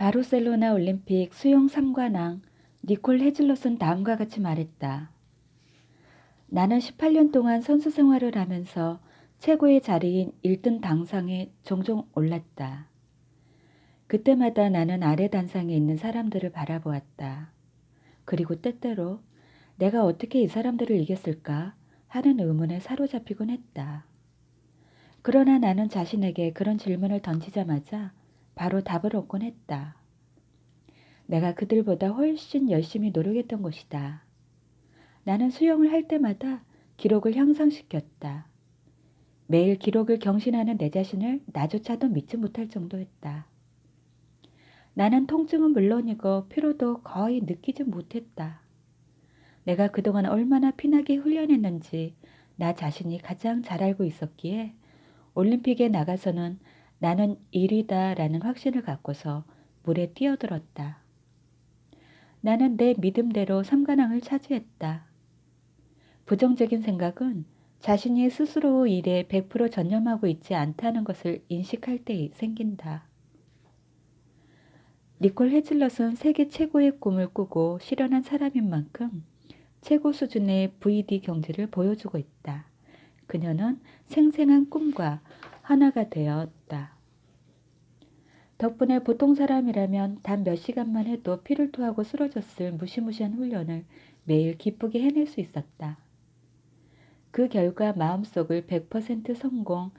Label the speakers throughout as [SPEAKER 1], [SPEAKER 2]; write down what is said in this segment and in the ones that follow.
[SPEAKER 1] 바르셀로나 올림픽 수영 3관왕 니콜 헤즐럿은 다음과 같이 말했다. 나는 18년 동안 선수 생활을 하면서 최고의 자리인 1등 당상에 종종 올랐다. 그때마다 나는 아래 단상에 있는 사람들을 바라보았다. 그리고 때때로 내가 어떻게 이 사람들을 이겼을까 하는 의문에 사로잡히곤 했다. 그러나 나는 자신에게 그런 질문을 던지자마자 바로 답을 얻곤 했다. 내가 그들보다 훨씬 열심히 노력했던 것이다. 나는 수영을 할 때마다 기록을 향상시켰다. 매일 기록을 경신하는 내 자신을 나조차도 믿지 못할 정도였다. 나는 통증은 물론이고 피로도 거의 느끼지 못했다. 내가 그동안 얼마나 피나게 훈련했는지 나 자신이 가장 잘 알고 있었기에 올림픽에 나가서는 나는 1위다라는 확신을 갖고서 물에 뛰어들었다. 나는 내 믿음대로 3관왕을 차지했다. 부정적인 생각은 자신이 스스로 일에 100% 전념하고 있지 않다는 것을 인식할 때 생긴다. 니콜 헤즐럿은 세계 최고의 꿈을 꾸고 실현한 사람인 만큼 최고 수준의 VD 경지를 보여주고 있다. 그녀는 생생한 꿈과 하나가 되었다. 덕분에 보통 사람이라면 단 몇 시간만 해도 피를 토하고 쓰러졌을 무시무시한 훈련을 매일 기쁘게 해낼 수 있었다. 그 결과 마음속을 100% 성공,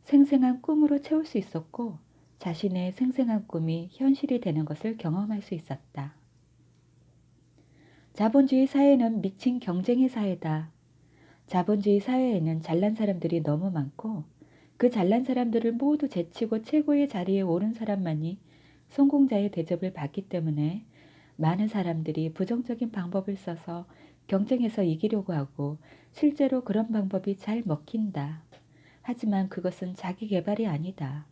[SPEAKER 1] 생생한 꿈으로 채울 수 있었고 자신의 생생한 꿈이 현실이 되는 것을 경험할 수 있었다. 자본주의 사회는 미친 경쟁의 사회다. 자본주의 사회에는 잘난 사람들이 너무 많고 그 잘난 사람들을 모두 제치고 최고의 자리에 오른 사람만이 성공자의 대접을 받기 때문에 많은 사람들이 부정적인 방법을 써서 경쟁에서 이기려고 하고 실제로 그런 방법이 잘 먹힌다. 하지만 그것은 자기 개발이 아니다.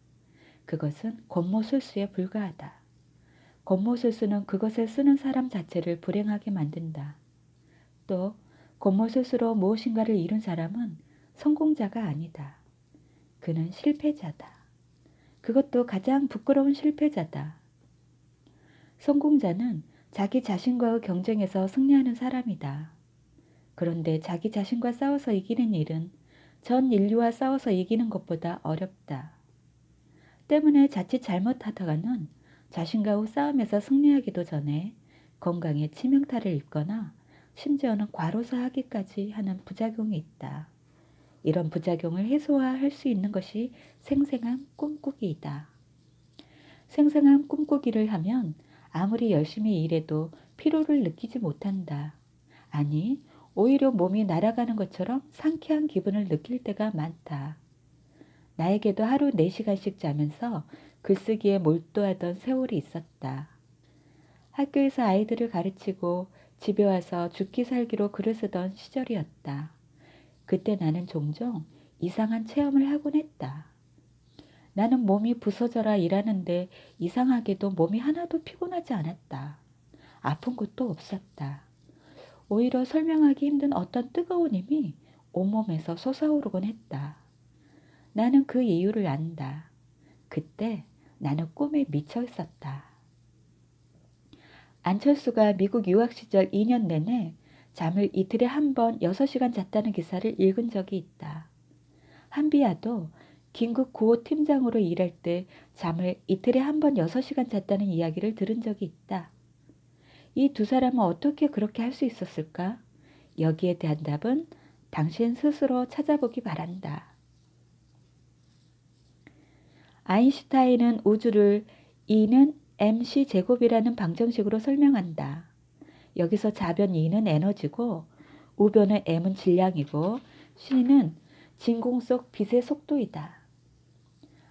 [SPEAKER 1] 그것은 권모술수에 불과하다. 권모술수는 그것을 쓰는 사람 자체를 불행하게 만든다. 또 권모술수로 무엇인가를 이룬 사람은 성공자가 아니다. 그는 실패자다. 그것도 가장 부끄러운 실패자다. 성공자는 자기 자신과의 경쟁에서 승리하는 사람이다. 그런데 자기 자신과 싸워서 이기는 일은 전 인류와 싸워서 이기는 것보다 어렵다. 때문에 자칫 잘못하다가는 자신과의 싸움에서 승리하기도 전에 건강에 치명타를 입거나 심지어는 과로사하기까지 하는 부작용이 있다. 이런 부작용을 해소할 수 있는 것이 생생한 꿈꾸기이다. 생생한 꿈꾸기를 하면 아무리 열심히 일해도 피로를 느끼지 못한다. 아니, 오히려 몸이 날아가는 것처럼 상쾌한 기분을 느낄 때가 많다. 나에게도 하루 4시간씩 자면서 글쓰기에 몰두하던 세월이 있었다. 학교에서 아이들을 가르치고 집에 와서 죽기 살기로 글을 쓰던 시절이었다. 그때 나는 종종 이상한 체험을 하곤 했다. 나는 몸이 부서져라 일하는데 이상하게도 몸이 하나도 피곤하지 않았다. 아픈 것도 없었다. 오히려 설명하기 힘든 어떤 뜨거운 힘이 온몸에서 솟아오르곤 했다. 나는 그 이유를 안다. 그때 나는 꿈에 미쳐 있었다. 안철수가 미국 유학 시절 2년 내내 잠을 이틀에 한 번 6시간 잤다는 기사를 읽은 적이 있다. 한비아도 긴급 구호 팀장으로 일할 때 잠을 이틀에 한 번 6시간 잤다는 이야기를 들은 적이 있다. 이 두 사람은 어떻게 그렇게 할 수 있었을까? 여기에 대한 답은 당신 스스로 찾아보기 바란다. 아인슈타인은 우주를 E는 mc 제곱이라는 방정식으로 설명한다. 여기서 좌변 E는 에너지고 우변의 m은 질량이고 c는 진공 속 빛의 속도이다.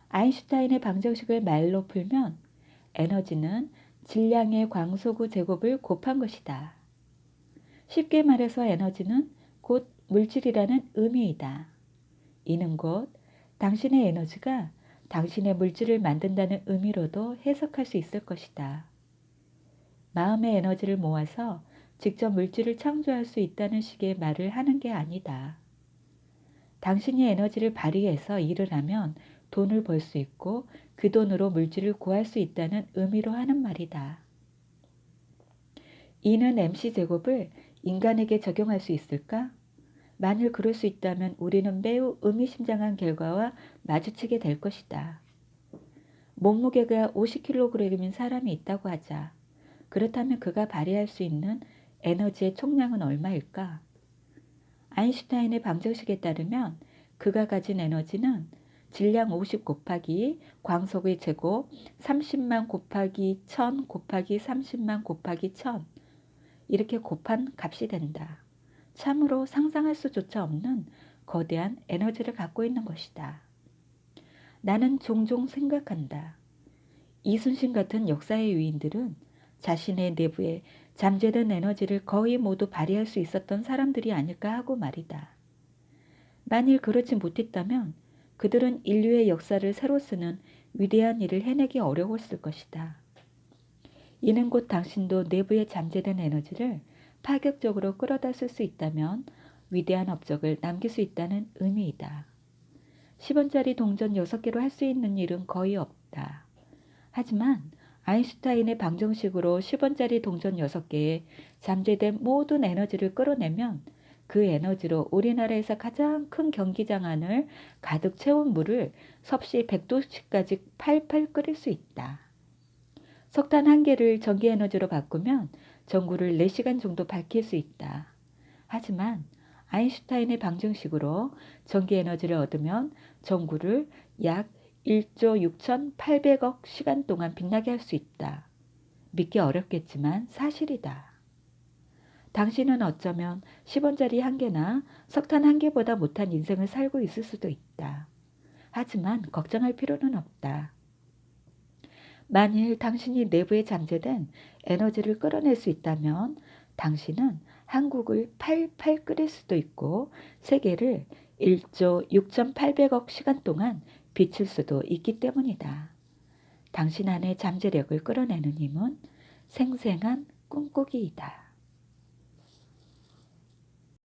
[SPEAKER 1] 아인슈타인의 방정식을 말로 풀면 에너지는 질량의 광소구 제곱을 곱한 것이다. 쉽게 말해서 에너지는 곧 물질이라는 의미이다. 이는 곧 당신의 에너지가 당신의 물질을 만든다는 의미로도 해석할 수 있을 것이다. 마음의 에너지를 모아서 직접 물질을 창조할 수 있다는 식의 말을 하는 게 아니다. 당신이 에너지를 발휘해서 일을 하면 돈을 벌 수 있고 그 돈으로 물질을 구할 수 있다는 의미로 하는 말이다. 이는 MC 제곱을 인간에게 적용할 수 있을까? 만일 그럴 수 있다면 우리는 매우 의미심장한 결과와 마주치게 될 것이다. 몸무게가 50kg인 사람이 있다고 하자. 그렇다면 그가 발휘할 수 있는 에너지의 총량은 얼마일까? 아인슈타인의 방정식에 따르면 그가 가진 에너지는 질량 50 곱하기 광속의 제곱 30만 곱하기 1000 곱하기 30만 곱하기 1000 이렇게 곱한 값이 된다. 참으로 상상할 수조차 없는 거대한 에너지를 갖고 있는 것이다. 나는 종종 생각한다. 이순신 같은 역사의 위인들은 자신의 내부에 잠재된 에너지를 거의 모두 발휘할 수 있었던 사람들이 아닐까 하고 말이다. 만일 그렇지 못했다면 그들은 인류의 역사를 새로 쓰는 위대한 일을 해내기 어려웠을 것이다. 이는 곧 당신도 내부에 잠재된 에너지를 파격적으로 끌어다 쓸 수 있다면 위대한 업적을 남길 수 있다는 의미이다. 10원짜리 동전 6개로 할 수 있는 일은 거의 없다. 하지만 아인슈타인의 방정식으로 10원짜리 동전 6개에 잠재된 모든 에너지를 끌어내면 그 에너지로 우리나라에서 가장 큰 경기장 안을 가득 채운 물을 섭씨 100도씨까지 팔팔 끓일 수 있다. 석탄 1개를 전기에너지로 바꾸면 전구를 4시간 정도 밝힐 수 있다. 하지만 아인슈타인의 방정식으로 전기에너지를 얻으면 전구를 약 1조 6,800억 시간 동안 빛나게 할 수 있다. 믿기 어렵겠지만 사실이다. 당신은 어쩌면 10원짜리 1개나 석탄 1개보다 못한 인생을 살고 있을 수도 있다. 하지만 걱정할 필요는 없다. 만일 당신이 내부에 잠재된 에너지를 끌어낼 수 있다면 당신은 한국을 팔팔 끓일 수도 있고 세계를 1조 6,800억 시간 동안 비출 수도 있기 때문이다. 당신 안의 잠재력을 끌어내는 힘은 생생한 꿈꾸기이다.